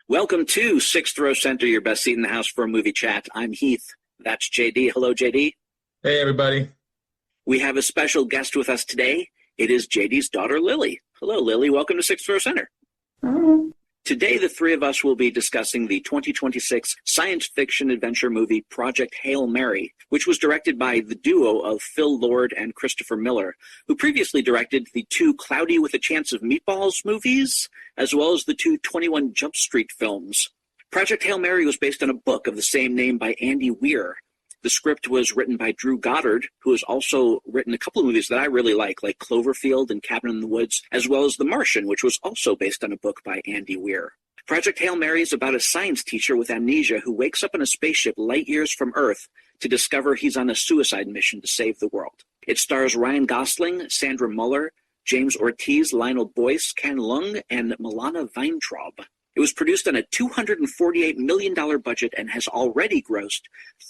Welcome to Sixth Row Center, your best seat in the house for a movie chat. I'm Heath. That's JD. Hello, JD. Hey, everybody. We have a special guest with us today. It is JD's daughter, Lily. Hello, Lily. Welcome to Sixth Row Center. Hi. Today, the three of us will be discussing the 2026 science fiction adventure movie Project Hail Mary, which was directed by the duo of Phil Lord and Christopher Miller, who previously directed the two Cloudy with a Chance of Meatballs movies, as well as the two 21 Jump Street films. Project Hail Mary was based on a book of the same name by Andy Weir. The script was written by Drew Goddard, who has also written a couple of movies that I really like Cloverfield and Cabin in the Woods, as well as The Martian, which was also based on a book by Andy Weir. Project Hail Mary is about a science teacher with amnesia who wakes up in a spaceship light years from Earth to discover he's on a suicide mission to save the world. It stars Ryan Gosling, Sandra Huller, James Ortiz, Lionel Boyce, Ken Leung, and Milana Weintraub. It was produced on a $248 million budget and has already grossed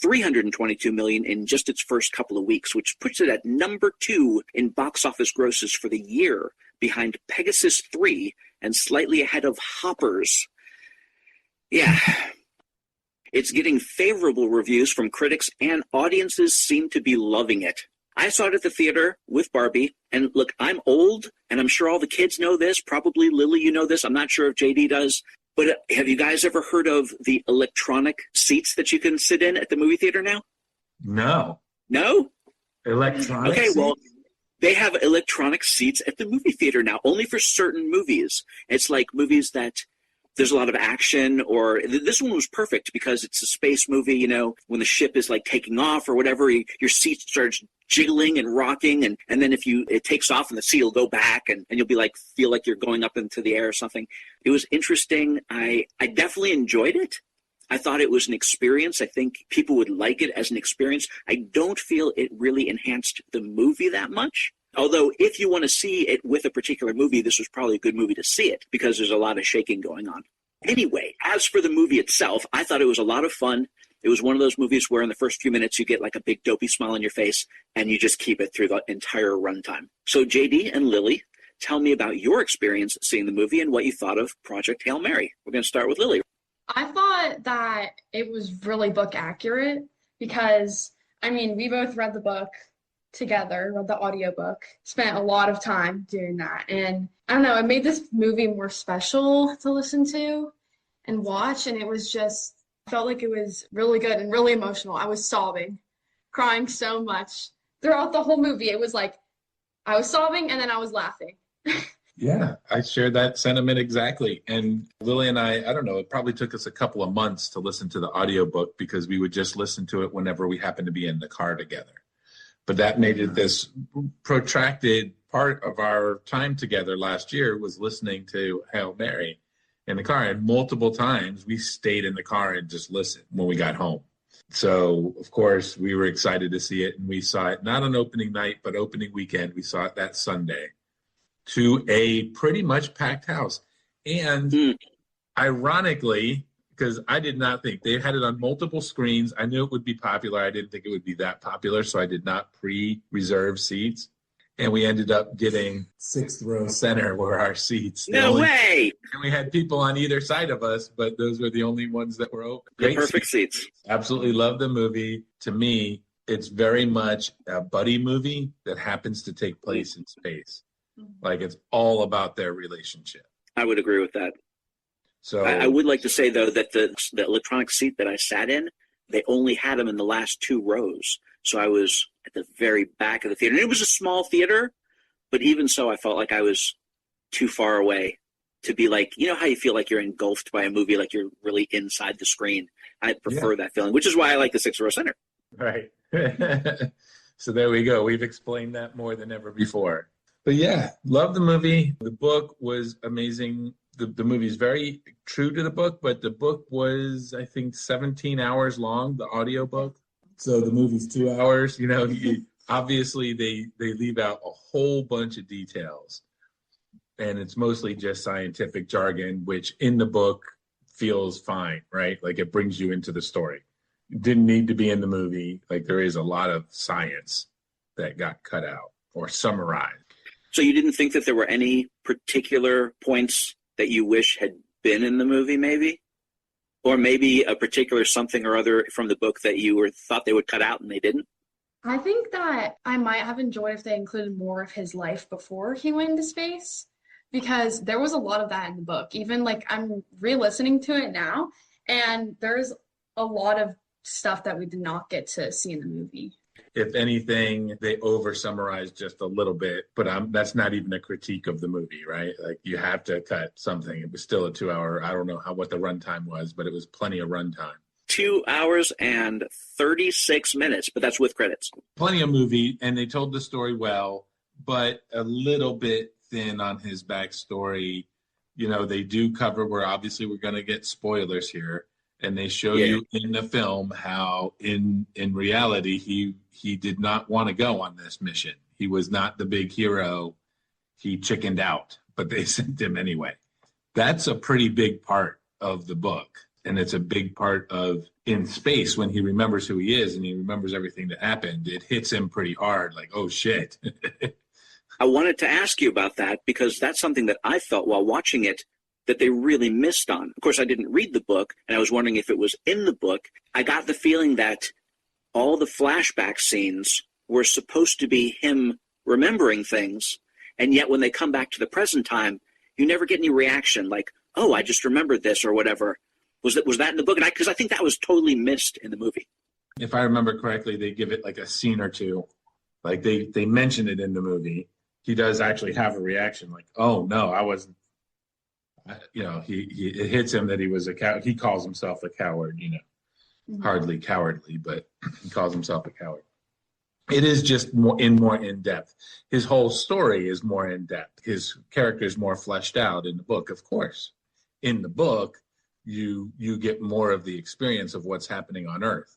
$322 million in just its first couple of weeks, which puts it at number 2 in box office grosses for the year, behind Pegasus 3 and slightly ahead of Hoppers. Yeah. It's getting favorable reviews from critics, and audiences seem to be loving it. I saw it at the theater with Barbie, and look, I'm old, and I'm sure all the kids know this. Probably, Lily, you know this. I'm not sure if JD does. But have you guys ever heard of the electronic seats that you can sit in at the movie theater now? No. No? Electronic Okay, seats? well, they have electronic seats at the movie theater now, only for certain movies. It's like movies that there's a lot of action, or this one was perfect because it's a space movie, you know, when the ship is like taking off or whatever, your seat starts jiggling and rocking, and then if it takes off and the seat will go back and you'll be like, feel like you're going up into the air or something. It was interesting. I definitely enjoyed it. I thought it was an experience. I think people would like it as an experience. I don't feel it really enhanced the movie that much. Although, if you want to see it with a particular movie, this was probably a good movie to see it because there's a lot of shaking going on. Anyway, as for the movie itself, I thought it was a lot of fun. It was one of those movies where in the first few minutes you get like a big dopey smile on your face and you just keep it through the entire runtime. So JD and Lily, tell me about your experience seeing the movie and what you thought of Project Hail Mary. We're going to start with Lily. I thought that it was really book accurate because, we both read the book together, read the audiobook, spent a lot of time doing that. And I don't know, it made this movie more special to listen to and watch. And it was just, felt like it was really good and really emotional. I was sobbing, crying so much throughout the whole movie. It was like, I was sobbing and then I was laughing. Yeah, I share that sentiment exactly. And Lily and I don't know, it probably took us a couple of months to listen to the audiobook because we would just listen to it whenever we happened to be in the car together. But that made it this protracted part of our time together last year was listening to Hail Mary in the car. And multiple times we stayed in the car and just listened when we got home. So, of course, we were excited to see it. And we saw it not on opening night, but opening weekend. We saw it that Sunday to a pretty much packed house. And ironically, because I did not think they had it on multiple screens. I knew it would be popular. I didn't think it would be that popular, so I did not pre-reserve seats. And we ended up getting sixth row center were our seats. No way! And we had people on either side of us, but those were the only ones that were open. The perfect seats. Absolutely love the movie. To me, it's very much a buddy movie that happens to take place in space. Like it's all about their relationship. I would agree with that. So I would like to say, though, that the electronic seat that I sat in, they only had them in the last 2 rows. So I was at the very back of the theater. And it was a small theater, but even so, I felt like I was too far away to be like, you know how you feel like you're engulfed by a movie, like you're really inside the screen. I prefer that feeling, which is why I like the Sixth Row Center. Right. So there we go. We've explained that more than ever before. But yeah, love the movie. The book was amazing. The movie is very true to the book, but the book was, I think, 17 hours long, the audiobook. So the movie's 2 hours. You know, obviously they leave out a whole bunch of details. And it's mostly just scientific jargon, which in the book feels fine, right? Like it brings you into the story. It didn't need to be in the movie. Like there is a lot of science that got cut out or summarized. So you didn't think that there were any particular points that you wish had been in the movie, maybe? Or maybe a particular something or other from the book that you thought they would cut out and they didn't? I think that I might have enjoyed if they included more of his life before he went into space, because there was a lot of that in the book. Even like I'm re-listening to it now, and there's a lot of stuff that we did not get to see in the movie. If anything, they over summarized just a little bit, but that's not even a critique of the movie, right? Like you have to cut something. It was still a 2 hour. I don't know what the runtime was, but it was plenty of runtime. 2 hours and 36 minutes, but that's with credits. Plenty of movie, and they told the story well, but a little bit thin on his backstory. You know, they do cover where obviously we're going to get spoilers here, and they show you in the film how in reality he did not want to go on this mission. He was not the big hero. He chickened out, but they sent him anyway. That's a pretty big part of the book. And it's a big part of in space when he remembers who he is and he remembers everything that happened. It hits him pretty hard, like, oh, shit. I wanted to ask you about that because that's something that I felt while watching it that they really missed on. Of course, I didn't read the book, and I was wondering if it was in the book. I got the feeling that all the flashback scenes were supposed to be him remembering things, and yet when they come back to the present time, you never get any reaction like, oh, I just remembered this or whatever. Was that in the book? Because I think that was totally missed in the movie. If I remember correctly, they give it like a scene or two. Like they mention it in the movie. He does actually have a reaction like, oh, no, I wasn't. You know, it hits him that he was a coward. He calls himself a coward, you know, hardly cowardly, but he calls himself a coward. It is just more in depth. His whole story is more in depth. His character is more fleshed out in the book, of course. In the book, you get more of the experience of what's happening on Earth.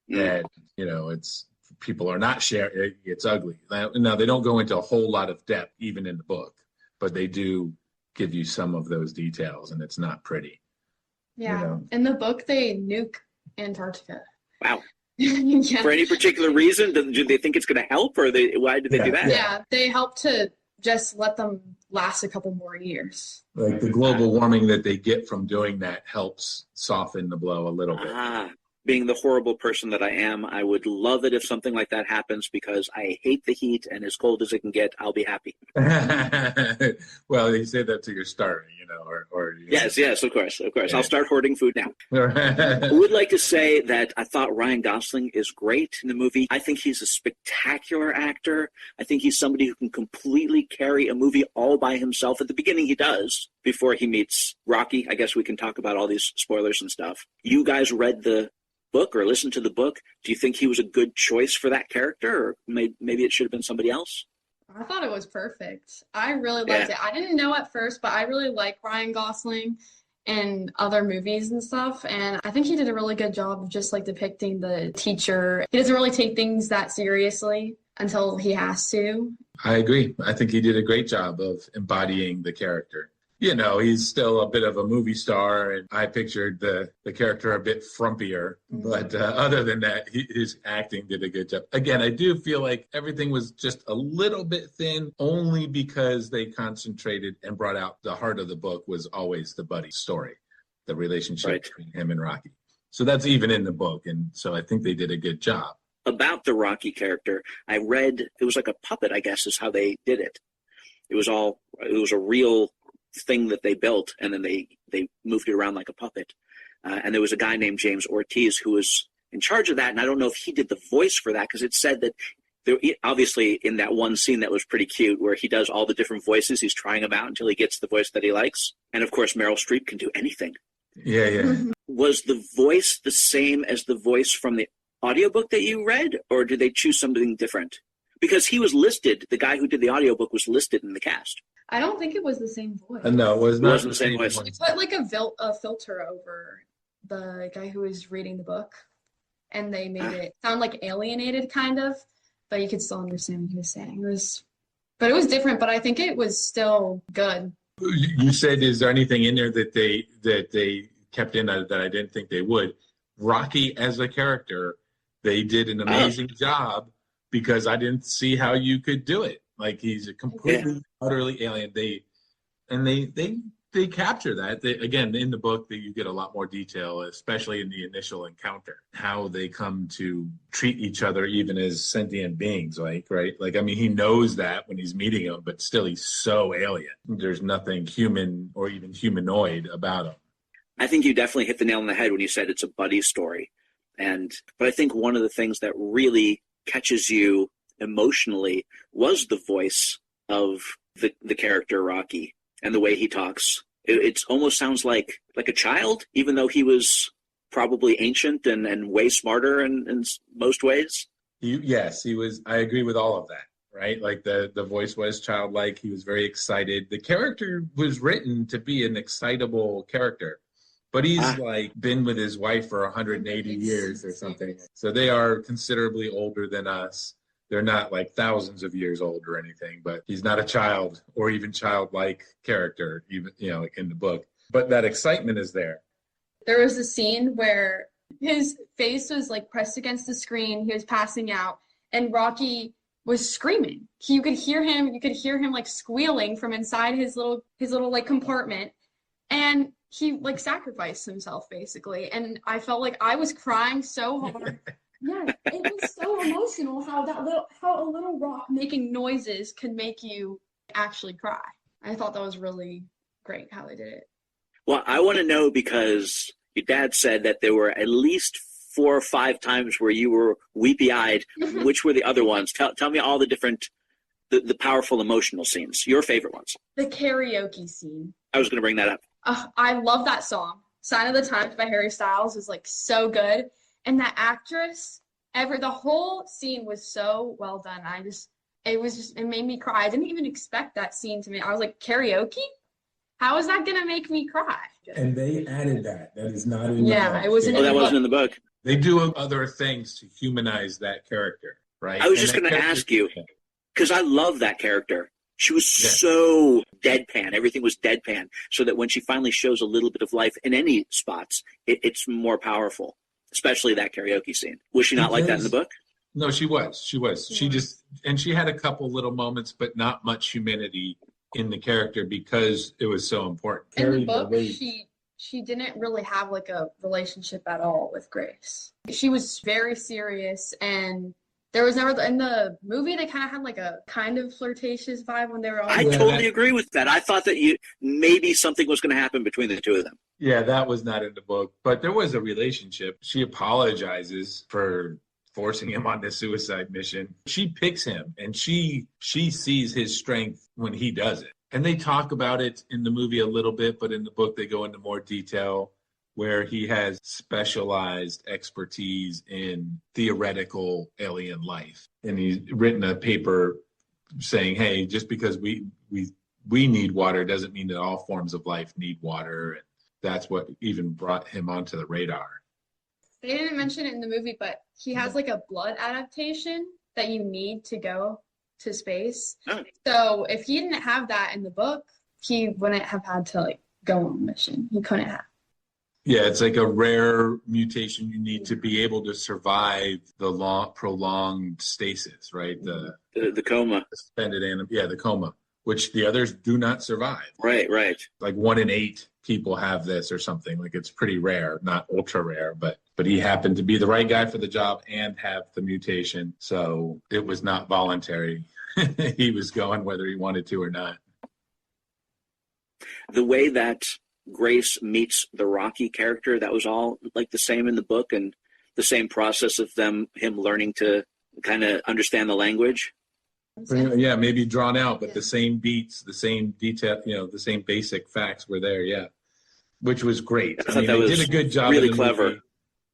And, you know, it's people are not sharing. It's ugly. Now, they don't go into a whole lot of depth, even in the book, but they do give you some of those details, and it's not pretty. Yeah. You know? In the book, they nuke Antarctica. Wow. Yeah. For any particular reason? Do they think it's going to help, or why did they do that? Yeah, they help to just let them last a couple more years. Like the global warming that they get from doing that helps soften the blow a little bit. Being the horrible person that I am, I would love it if something like that happens because I hate the heat, and as cold as it can get, I'll be happy. Well, you say that to your starter, you know, or Yes, of course. Yeah. I'll start hoarding food now. I I would like to say that I thought Ryan Gosling is great in the movie. I think he's a spectacular actor. I think he's somebody who can completely carry a movie all by himself. At the beginning, he does, before he meets Rocky. I guess we can talk about all these spoilers and stuff. You guys read the book or listened to the book. Do you think he was a good choice for that character, or maybe it should have been somebody else? I thought it was perfect. I really liked it. I didn't know at first, but I really like Ryan Gosling in other movies and stuff. And I think he did a really good job of just like depicting the teacher. He doesn't really take things that seriously until he has to. I agree. I think he did a great job of embodying the character. You know, he's still a bit of a movie star, and I pictured the character a bit frumpier. But other than that, his acting did a good job. Again, I do feel like everything was just a little bit thin, only because they concentrated and brought out the heart of the book was always the buddy story, the relationship between him and Rocky. So that's even in the book, and so I think they did a good job. About the Rocky character, I read it was like a puppet, I guess, is how they did it. It was a real thing that they built, and then they moved it around like a puppet. And there was a guy named James Ortiz who was in charge of that, and I don't know if he did the voice for that, because it said that there, obviously in that one scene that was pretty cute where he does all the different voices, he's trying them out until he gets the voice that he likes. And of course, Meryl Streep can do anything. Yeah. Was the voice the same as the voice from the audiobook that you read, or did they choose something different? Because he was listed, the guy who did the audiobook was listed in the cast. I don't think it was the same voice. No, it was not wasn't the same voice. They put like a filter over the guy who was reading the book, and they made it sound like alienated, kind of, but you could still understand what he was saying. It was different, but I think it was still good. You said, is there anything in there that they kept in that I didn't think they would? Rocky as a character, they did an amazing job, because I didn't see how you could do it. Like, he's a completely, utterly alien. They they capture that. Again, in the book, that you get a lot more detail, especially in the initial encounter, how they come to treat each other even as sentient beings, right? Like, I mean, he knows that when he's meeting him, but still he's so alien. There's nothing human or even humanoid about him. I think you definitely hit the nail on the head when you said it's a buddy story. But I think one of the things that really catches you emotionally was the voice of the character Rocky and the way he talks. It almost sounds like a child, even though he was probably ancient and way smarter in most ways. Yes, he was. I agree with all of that, right? Like the voice was childlike. He was very excited. The character was written to be an excitable character, but he's like been with his wife for 180 years or something. So they are considerably older than us. They're not like thousands of years old or anything, but he's not a child or even childlike character, even, like in the book. But that excitement is there. There was a scene where his face was like pressed against the screen. He was passing out, and Rocky was screaming. You could hear him like squealing from inside his little like compartment, and he like sacrificed himself basically. And I felt like I was crying so hard. Yeah, it was so emotional how a little rock making noises could make you actually cry. I thought that was really great how they did it. Well, I want to know, because your dad said that there were at least 4 or 5 times where you were weepy-eyed. Which were the other ones? Tell me all the different, the powerful emotional scenes, your favorite ones. The karaoke scene. I was going to bring that up. I love that song. Sign of the Times by Harry Styles is like so good. And that actress, the whole scene was so well done. It made me cry. I didn't even expect that scene to me. I was like, karaoke? How is that going to make me cry? And they added that. That is not in the book. It wasn't in the book. Wasn't in the book. They do other things to humanize that character, right? I was just going to ask you, because I love that character. She was so deadpan. Everything was deadpan, so that when she finally shows a little bit of life in any spots, it's more powerful. Especially that karaoke scene. Was she not like that in the book? No, she was. She had a couple little moments, but not much humanity in the character because it was so important. In the book, she didn't really have like a relationship at all with Grace. She was very serious, and there was never, in the movie, they kind of had like a kind of flirtatious vibe when they were all. I totally agree with that. I thought that maybe something was going to happen between the two of them. Yeah, that was not in the book, but there was a relationship. She apologizes for forcing him on this suicide mission. She picks him, and she sees his strength when he does it. And they talk about it in the movie a little bit, but in the book they go into more detail, where he has specialized expertise in theoretical alien life. And he's written a paper saying, hey, just because we need water doesn't mean that all forms of life need water. And that's what even brought him onto the radar. They didn't mention it in the movie, but he has like a blood adaptation that you need to go to space. Oh. So if he didn't have that in the book, he wouldn't have had to like go on a mission. He couldn't have. Yeah, it's like a rare mutation you need to be able to survive the prolonged stasis, right? The coma. Suspended animal. Yeah, the coma, which the others do not survive. Right. Like 1 in 8 people have this or something. Like it's pretty rare, not ultra rare, but he happened to be the right guy for the job and have the mutation. So it was not voluntary. He was going whether he wanted to or not. The way that Grace meets the Rocky character, that was all like the same in the book, and the same process of him learning to kind of understand the language. Yeah, maybe drawn out, but the same beats, the same detail, the same basic facts were there. Yeah, which was great. I mean, they did a good job. Really clever. Movie.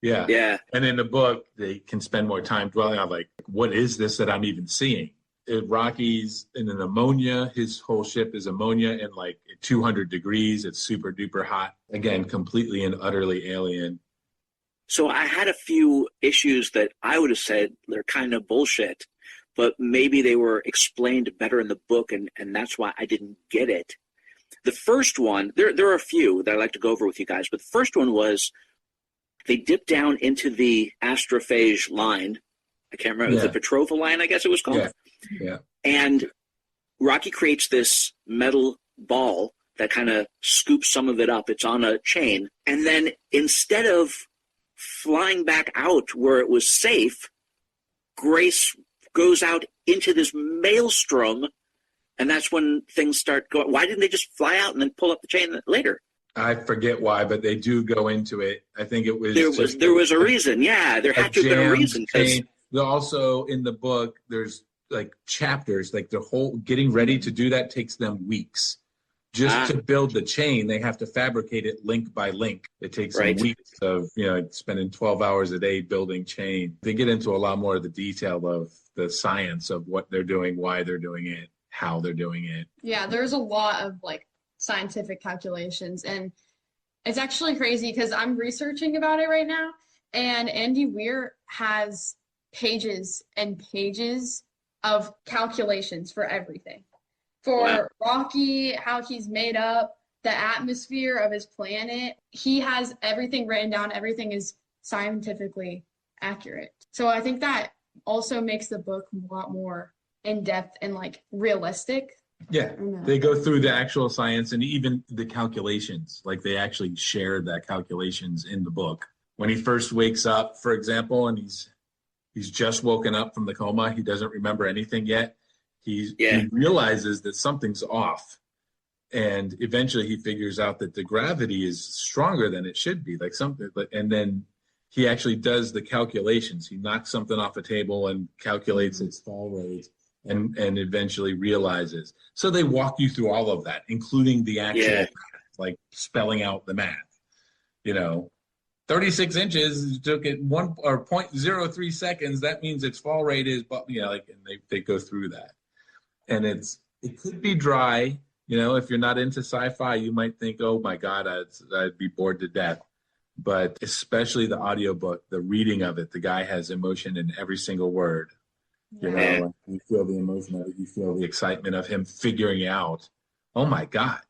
Yeah. And in the book, they can spend more time dwelling on like, what is this that I'm even seeing? Rocky's in an ammonia. His whole ship is ammonia, and like 200 degrees. It's super duper hot. Again, completely and utterly alien. So I had a few issues that I would have said they're kind of bullshit, but maybe they were explained better in the book, and that's why I didn't get it. The first one, there are a few that I'd like to go over with you guys, but the first one was they dipped down into the astrophage line. I can't remember, the Petrova line, I guess it was called. Yeah. And Rocky creates this metal ball that kind of scoops some of it up. It's on a chain. And then instead of flying back out where it was safe, Grace goes out into this maelstrom, and that's when things start going. Why didn't they just fly out and then pull up the chain later? I forget why, but they do go into it. I think it was there was a reason. Yeah, there had to have been a reason. Also in the book, there's like chapters, like the whole getting ready to do that takes them weeks. Just to build the chain, they have to fabricate it link by link. It takes them weeks of, spending 12 hours a day building chain. They get into a lot more of the detail of the science of what they're doing, why they're doing it, how they're doing it. Yeah, there's a lot of like scientific calculations, and it's actually crazy because I'm researching about it right now, and Andy Weir has pages and pages of calculations for everything. For Rocky, how he's made up, the atmosphere of his planet. He has everything written down. Everything is scientifically accurate. So I think that also makes the book a lot more in-depth and like realistic. Yeah, they go through the actual science and even the calculations. Like they actually shared that calculations in the book. When he first wakes up, for example, and he's just woken up from the coma, he doesn't remember anything yet. He realizes that something's off, and eventually he figures out that the gravity is stronger than it should be, like something. And then he actually does the calculations. He knocks something off a table and calculates its fall rate, and eventually realizes. So they walk you through all of that, including the actual math, like spelling out the math. 36 inches took it 0.03 seconds. That means its fall rate is, and they go through that. And it could be dry. If you're not into sci-fi, you might think, oh my God, I'd be bored to death. But especially the audiobook, the reading of it, the guy has emotion in every single word. You feel the emotion of it. You feel the excitement of him figuring out, oh my God,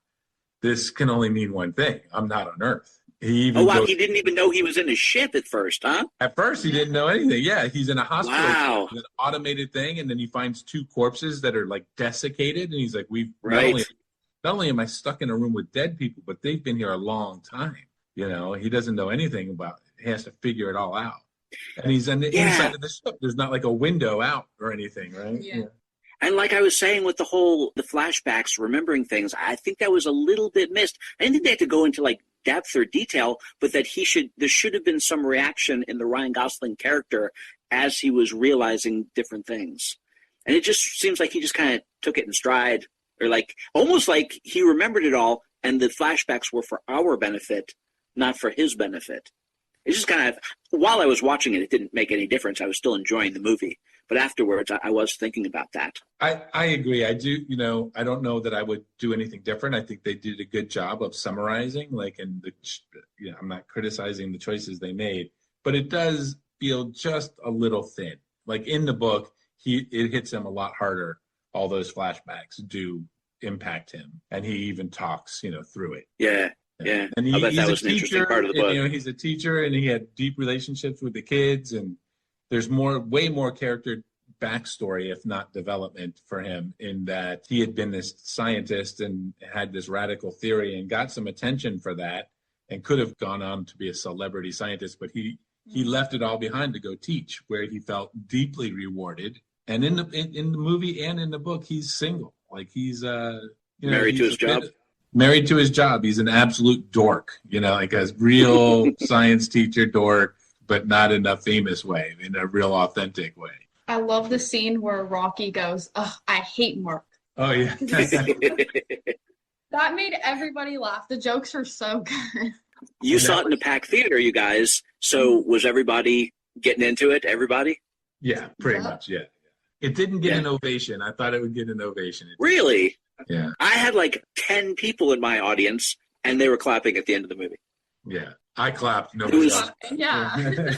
this can only mean one thing. I'm not on Earth. He didn't even know he was in a ship at first, huh? At first, he didn't know anything. Yeah, he's in a hospital. Wow. It's an automated thing, and then he finds two corpses that are like desiccated, and he's like, not only am I stuck in a room with dead people, but they've been here a long time. He doesn't know anything about it. He has to figure it all out. And he's on the inside of the ship. There's not like a window out or anything, right? Yeah. And like I was saying with the flashbacks, remembering things, I think that was a little bit missed. I didn't think they had to go into like depth or detail, but that there should have been some reaction in the Ryan Gosling character as he was realizing different things. And it just seems like he just kind of took it in stride, or like almost like he remembered it all and the flashbacks were for our benefit, not for his benefit. It's just kind of, while I was watching it, it didn't make any difference. I was still enjoying the movie. But afterwards, I was thinking about that. I agree. I do, I don't know that I would do anything different. I think they did a good job of summarizing, I'm not criticizing the choices they made, but it does feel just a little thin. Like in the book, it hits him a lot harder. All those flashbacks do impact him. And he even talks, through it. Yeah. Yeah. And I bet that was an interesting part of the book. He's a teacher and he had deep relationships with the kids, and there's way more character backstory, if not development, for him, in that he had been this scientist and had this radical theory and got some attention for that and could have gone on to be a celebrity scientist, but he left it all behind to go teach, where he felt deeply rewarded. And in the movie and in the book, he's single. Like he's married to his job. Married to his job. He's an absolute dork, like a real science teacher dork, but not in a famous way, in a real authentic way. I love the scene where Rocky goes, "Oh, I hate Mark." Oh, yeah. That made everybody laugh. The jokes were so good. You saw it in a packed theater, you guys. So was everybody getting into it? Everybody? Yeah, pretty much, yeah. It didn't get an ovation. I thought it would get an ovation. Really? Yeah. I had like 10 people in my audience, and they were clapping at the end of the movie. Yeah. I clapped. Nobody else. Yeah.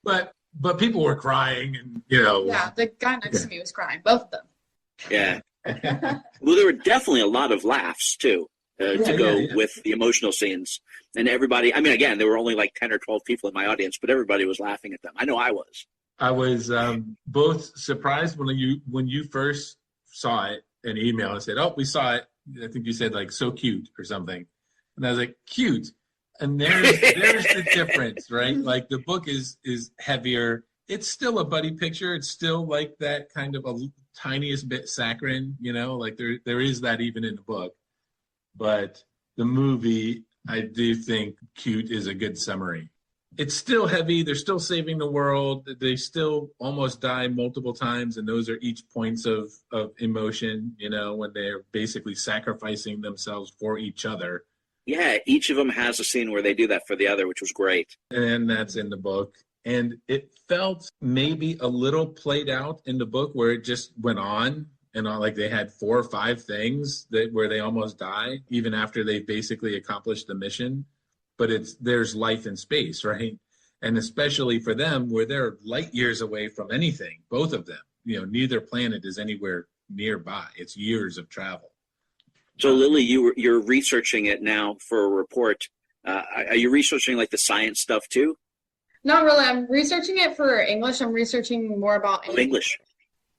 But people were crying, and Yeah, the guy next to me was crying. Both of them. Yeah. Well, there were definitely a lot of laughs too, with the emotional scenes, and everybody. I mean, again, there were only like 10 or 12 people in my audience, but everybody was laughing at them. I know I was. I was both surprised when you first saw it, an email and said, "Oh, we saw it," I think you said like so cute or something. And I was like, cute. And there's the difference, right? Like the book is heavier. It's still a buddy picture. It's still like that kind of a tiniest bit saccharine, you know, like there is that even in the book. But the movie, I do think cute is a good summary. It's still heavy. They're still saving the world. They still almost die multiple times. And those are each points of emotion, you know, when they're basically sacrificing themselves for each other. Yeah, each of them has a scene where they do that for the other, which was great. And that's in the book. And it felt maybe a little played out in the book where it just went on and on, like they had 4 or 5 things where they almost die, even after they basically accomplished the mission. But there's life in space, right? And especially for them, where they're light years away from anything, both of them. You know, neither planet is anywhere nearby. It's years of travel. So, Lily, you're researching it now for a report. Are you researching like the science stuff too? Not really. I'm researching it for English. I'm researching more about English.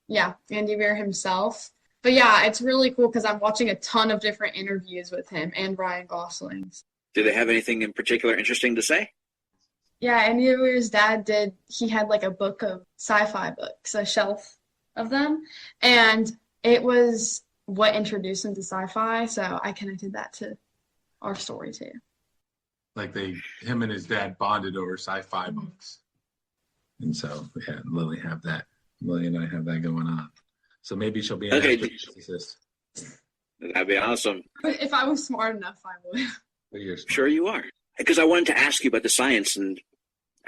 Yeah, Andy Weir himself. But yeah, it's really cool because I'm watching a ton of different interviews with him and Ryan Gosling. Do they have anything in particular interesting to say? Yeah, Andy Weir's dad he had like a book of sci-fi books, a shelf of them. And it was what introduced him to sci-fi. So I connected that to our story too. Like him and his dad bonded over sci-fi books. And so, yeah, Lily and I have that going on. So maybe she'll be an astrophysicist. That'd be awesome. If I was smart enough, I would. Sure you are. Because I wanted to ask you about the science, and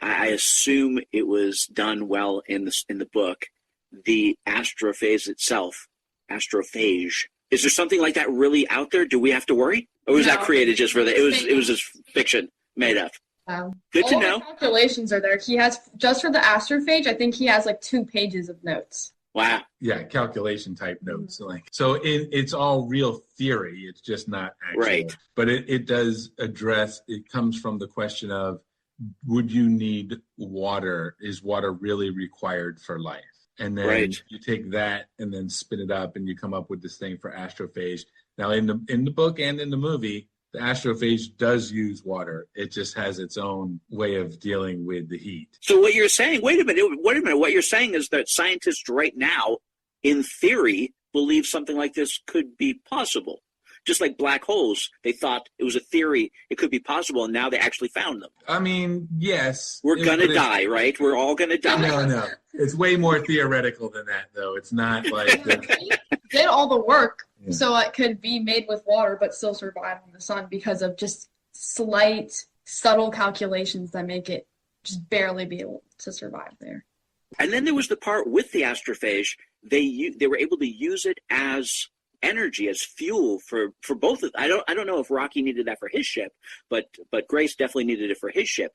I assume it was done well in the book. The astrophase itself, astrophage. Is there something like that really out there? Do we have to worry? Or was that created just for it was just fiction made up? Good to know. The calculations are there. He has, just for the astrophage, I think he has like 2 pages of notes. Wow. Yeah, calculation type notes. So it's all real theory. It's just not actual. Right. But it does address, it comes from the question of, would you need water? Is water really required for life? And then you take that and then spin it up and you come up with this thing for astrophage. Now in the book and in the movie, the astrophage does use water. It just has its own way of dealing with the heat. So what you're saying, wait a minute. What you're saying is that scientists right now, in theory, believe something like this could be possible. Just like black holes, they thought it was a theory, it could be possible, and now they actually found them. I mean, yes. We're going to die, right? We're all going to die. No. It's way more theoretical than that, though. It's not like... Did all the work so it could be made with water but still survive in the sun because of just slight, subtle calculations that make it just barely be able to survive there. And then there was the part with the astrophage, they were able to use it as energy, as fuel for both of them. I don't know if Rocky needed that for his ship, but Grace definitely needed it for his ship.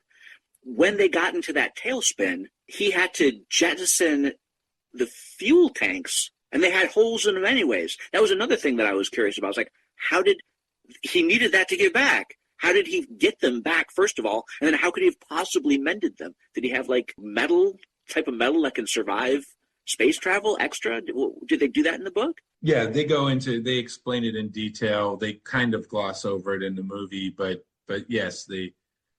When they got into that tailspin, he had to jettison the fuel tanks, and they had holes in them anyways. That was another thing that I was curious about. I was like, how did he needed that to get back? How did he get them back, first of all? And then how could he have possibly mended them? Did he have like type of metal that can survive space travel extra? Did they do that in the book? Yeah, they explain it in detail. They kind of gloss over it in the movie, but yes,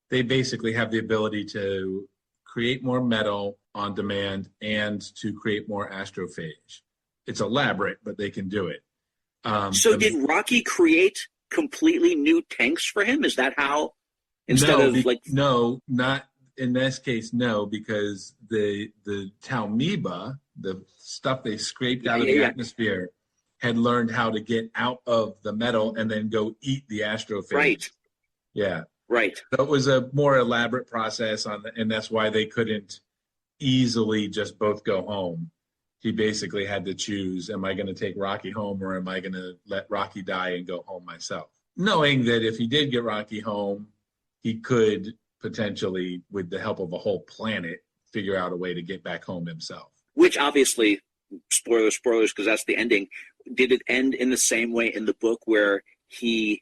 they basically have the ability to create more metal on demand and to create more astrophage. It's elaborate, but they can do it. Did Rocky create completely new tanks for him? Is that how? No, not in this case. No, because the Talmiba, the stuff they scraped out of the atmosphere, had learned how to get out of the metal and then go eat the astrophage. Right. Yeah. Right. So it was a more elaborate process and that's why they couldn't easily just both go home. He basically had to choose, am I going to take Rocky home or am I going to let Rocky die and go home myself? Knowing that if he did get Rocky home, he could potentially, with the help of a whole planet, figure out a way to get back home himself. Which obviously, spoilers, because that's the ending. Did it end in the same way in the book where he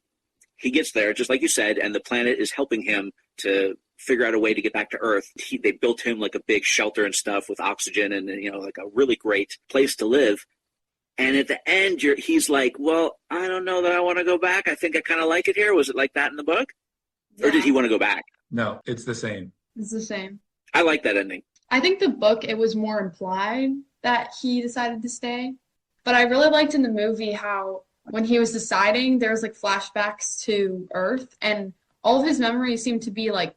gets there, just like you said, and the planet is helping him to figure out a way to get back to Earth? They built him like a big shelter and stuff with oxygen and, like a really great place to live. And at the end, he's like, well, I don't know that I want to go back? I think I kind of like it here. Was it like that in the book? Or did he want to go back? No, it's the same. It's the same. I like that ending. I think the book, it was more implied that he decided to stay. But I really liked in the movie how when he was deciding, there was like flashbacks to Earth, and all of his memories seemed to be like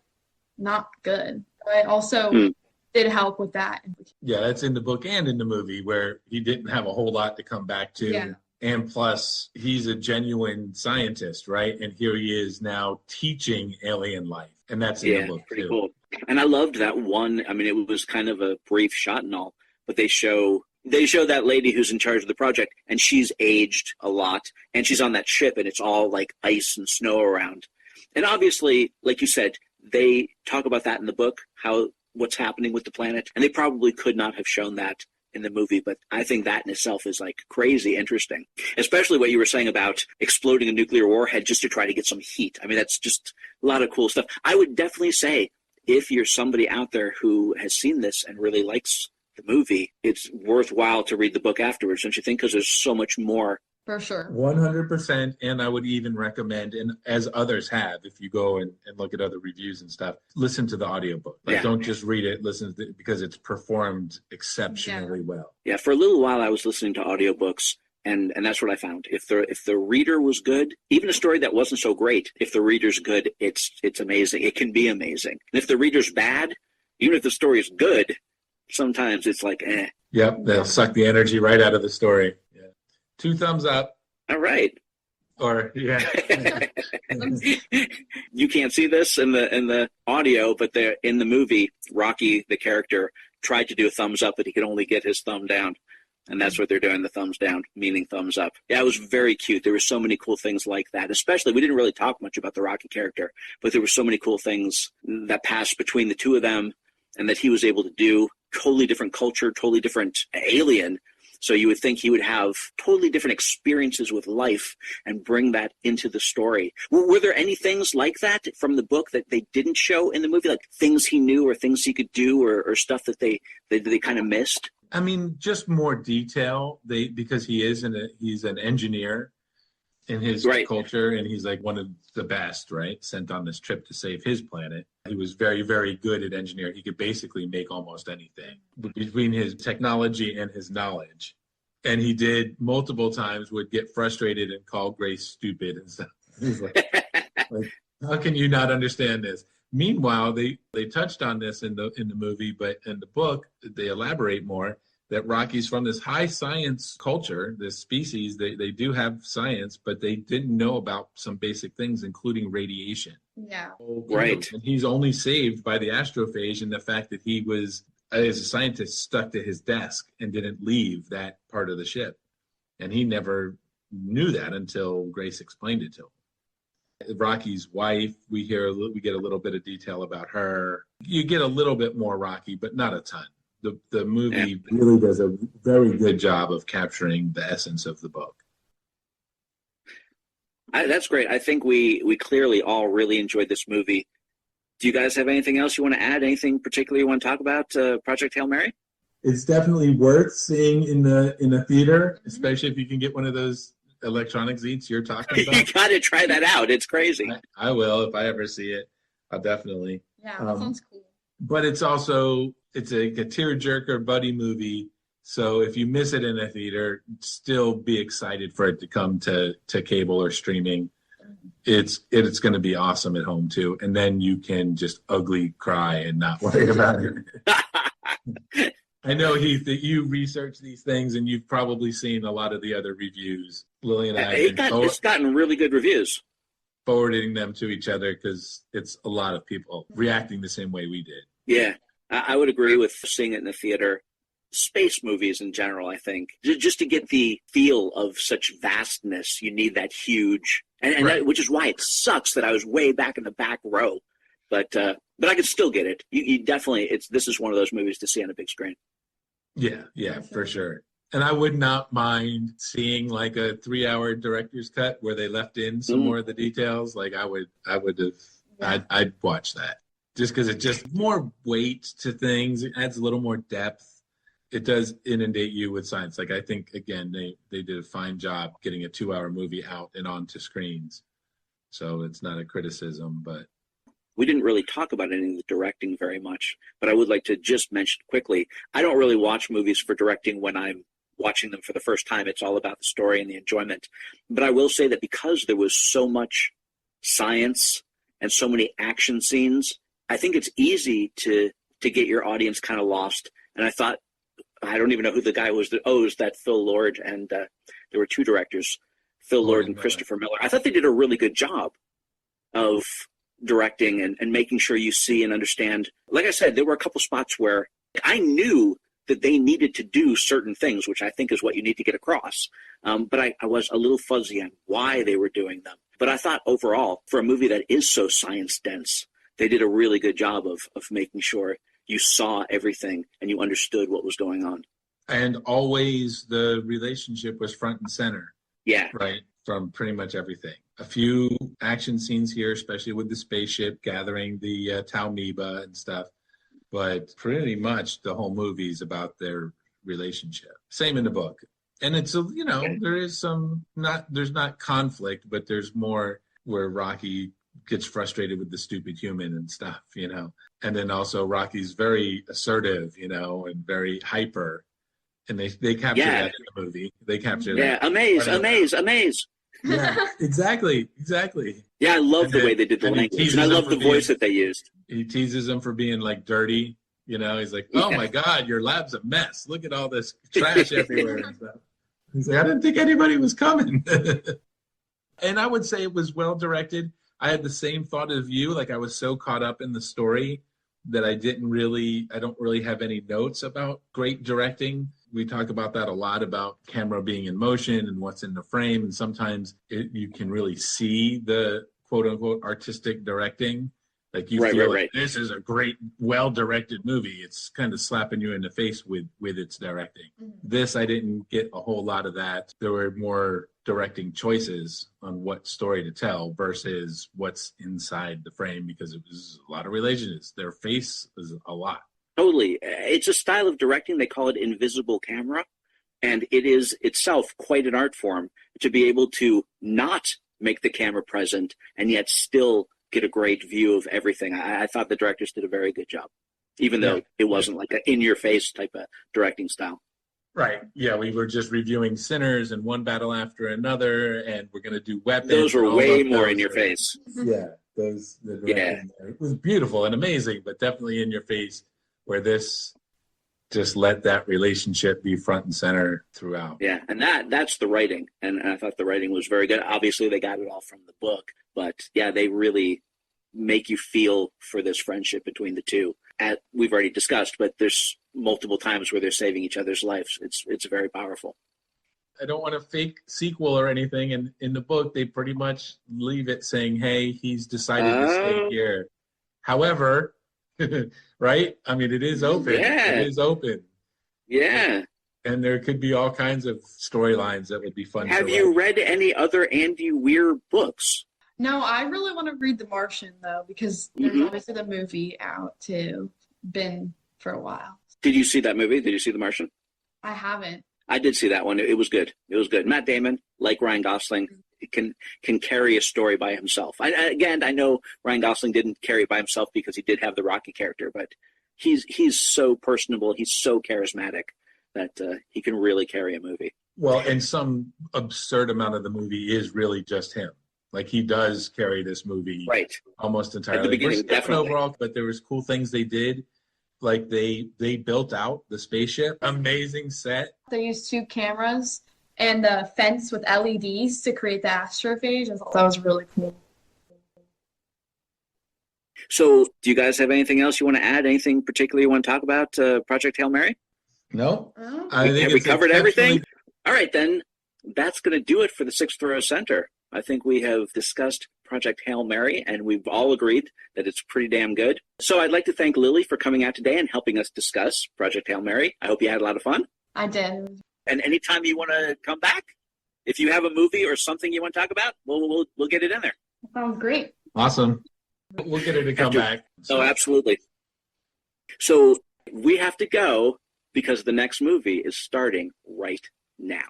not good. But also did help with that. Yeah, that's in the book and in the movie where he didn't have a whole lot to come back to. Yeah. And plus, he's a genuine scientist, right? And here he is now teaching alien life. And that's in the book, pretty too. cool. And I loved that one. I mean, it was kind of a brief shot and all, but they show that lady who's in charge of the project, and she's aged a lot, and she's on that ship, and it's all like ice and snow around. And obviously, like you said, they talk about that in the book, what's happening with the planet, and they probably could not have shown that in the movie, but I think that in itself is like crazy interesting, especially what you were saying about exploding a nuclear warhead just to try to get some heat. I mean, that's just a lot of cool stuff. I would definitely say if you're somebody out there who has seen this and really likes the movie, it's worthwhile to read the book afterwards, don't you think? Because there's so much more. For sure. 100%. And I would even recommend, and as others have, if you go and look at other reviews and stuff, listen to the audiobook. Don't just read it, listen to it, because it's performed exceptionally well. Yeah, for a little while I was listening to audiobooks, and that's what I found. If the reader was good, even a story that wasn't so great, if the reader's good, it's amazing. It can be amazing. And if the reader's bad, even if the story is good, sometimes it's like, eh. Yep, they'll suck the energy right out of the story. 2 thumbs up. All right. Or yeah. You can't see this in the audio, but in the movie, Rocky, the character, tried to do a thumbs up, but he could only get his thumb down. And that's what they're doing, the thumbs down, meaning thumbs up. Yeah, it was very cute. There were so many cool things like that. Especially, we didn't really talk much about the Rocky character, but there were so many cool things that passed between the two of them and that he was able to do. Totally different culture, totally different alien. So you would think he would have totally different experiences with life and bring that into the story. Were there any things like that from the book that they didn't show in the movie, like things he knew or things he could do or stuff that they kind of missed? I mean, just more detail. Because he's an engineer in his culture, and he's like one of the best, right? Sent on this trip to save his planet. He was very, very good at engineering. He could basically make almost anything between his technology and his knowledge. And he did multiple times would get frustrated and call Grace stupid and stuff. He's like, how can you not understand this? Meanwhile, they touched on this in the movie, but in the book, they elaborate more that Rocky's from this high science culture, this species. They do have science, but they didn't know about some basic things, including radiation. Yeah. Right. And he's only saved by the astrophage and the fact that he was, as a scientist, stuck to his desk and didn't leave that part of the ship. And he never knew that until Grace explained it to him. Rocky's wife, we get a little bit of detail about her. You get a little bit more Rocky, but not a ton. The movie really does a very good job of capturing the essence of the book. That's great. I think we clearly all really enjoyed this movie. Do you guys have anything else you want to add? Anything particular you want to talk about, Project Hail Mary? It's definitely worth seeing in the theater, especially if you can get one of those electronic seats you're talking about. You got to try that out. It's crazy. I will if I ever see it. I'll definitely. Yeah, that sounds cool. But it's also a tearjerker buddy movie. So if you miss it in a theater, still be excited for it to come to cable or streaming. It's going to be awesome at home too, and then you can just ugly cry and not worry about it. I know, Heath, that you research these things and you've probably seen a lot of the other reviews. Lily and I it's gotten really good reviews. Forwarding them to each other because it's a lot of people reacting the same way we did. Yeah, I would agree with seeing it in the theater. Space movies in general, I think, just to get the feel of such vastness, you need that huge, and right. which is why it sucks that I was way back in the back row. But I could still get it. You definitely, this is one of those movies to see on a big screen. Yeah, for sure. And I would not mind seeing like a 3-hour director's cut where they left in some more of the details. Like I'd watch that just because it's just more weight to things. It adds a little more depth. it does inundate you with science. Like, I think, again, they did a fine job getting a 2-hour movie out and onto screens. So it's not a criticism, but. We didn't really talk about any of the directing very much, but I would like to just mention quickly, I don't really watch movies for directing when I'm watching them for the first time. It's all about the story and the enjoyment. But I will say that because there was so much science and so many action scenes, I think it's easy to get your audience kind of lost. And I thought, I don't even know who the guy was. It was that Phil Lord, and there were 2 directors, Phil Lord and Christopher Miller. I thought they did a really good job of directing and making sure you see and understand. Like I said, there were a couple spots where I knew that they needed to do certain things, which I think is what you need to get across. But I was a little fuzzy on why they were doing them. But I thought overall, for a movie that is so science dense, they did a really good job of making sure you saw everything and you understood what was going on. And always the relationship was front and center. Yeah. Right. From pretty much everything. A few action scenes here, especially with the spaceship gathering the Talmiba and stuff. But pretty much the whole movie is about their relationship. Same in the book. And it's, there is there's not conflict, but there's more where Rocky gets frustrated with the stupid human and stuff, And then also Rocky's very assertive, and very hyper. And they capture that in the movie. They capture that. Yeah, amaze. Yeah, exactly. Yeah, I love the way they did the language. And I love the voice that they used. He teases them for being like dirty. He's like, oh my God, your lab's a mess. Look at all this trash everywhere and stuff. He's like, I didn't think anybody was coming. And I would say it was well directed. I had the same thought of you. Like, I was so caught up in the story that I don't really have any notes about great directing. We talk about that a lot, about camera being in motion and what's in the frame. And sometimes you can really see the quote unquote artistic directing. Like you feel like this is a great, well-directed movie. It's kind of slapping you in the face with its directing. Mm-hmm. This, I didn't get a whole lot of that. There were more directing choices on what story to tell versus what's inside the frame, because it was a lot of relationships. Their face is a lot. Totally. It's a style of directing. They call it invisible camera. And it is itself quite an art form to be able to not make the camera present and yet still get a great view of everything. I thought the directors did a very good job, even though it wasn't like an in-your-face type of directing style. Right. Yeah, we were just reviewing Sinners and one battle after another, and we're going to do weapons. Those were way more in your face. Yeah, it was beautiful and amazing, but definitely in your face, where this just let that relationship be front and center throughout. Yeah, and that's the writing, and I thought the writing was very good. Obviously, they got it all from the book, but yeah, they really make you feel for this friendship between the two. We've already discussed, but there's multiple times where they're saving each other's lives. It's very powerful. I don't want a fake sequel or anything, and in the book, they pretty much leave it saying, hey, he's decided to stay here. However, right? I mean, it is open. Yeah. It is open. Yeah. And there could be all kinds of storylines that would be fun. Have you read any other Andy Weir books? No, I really want to read The Martian, though, because there's obviously the movie out, too. Been for a while. Did you see that movie? Did you see The Martian? I haven't. I did see that one. It was good. It was good. Matt Damon, like Ryan Gosling, can carry a story by himself. I know Ryan Gosling didn't carry it by himself because he did have the Rocky character, but he's so personable. He's so charismatic that he can really carry a movie. Well, and some absurd amount of the movie is really just him. Like, he does carry this movie almost entirely. At the beginning, definitely. Overall, but there was cool things they did. Like, they built out the spaceship. Amazing set. They used 2 cameras and a fence with LEDs to create the astrophage. I thought that was really cool. So, do you guys have anything else you want to add? Anything particularly you want to talk about Project Hail Mary? No. Have we covered everything? All right, then. That's going to do it for the 6th Row Center. I think we have discussed Project Hail Mary, and we've all agreed that it's pretty damn good. So I'd like to thank Lily for coming out today and helping us discuss Project Hail Mary. I hope you had a lot of fun. I did. And anytime you want to come back, if you have a movie or something you want to talk about, we'll get it in there. Sounds great. Awesome. We'll get her to come back. Oh, absolutely. So we have to go, because the next movie is starting right now.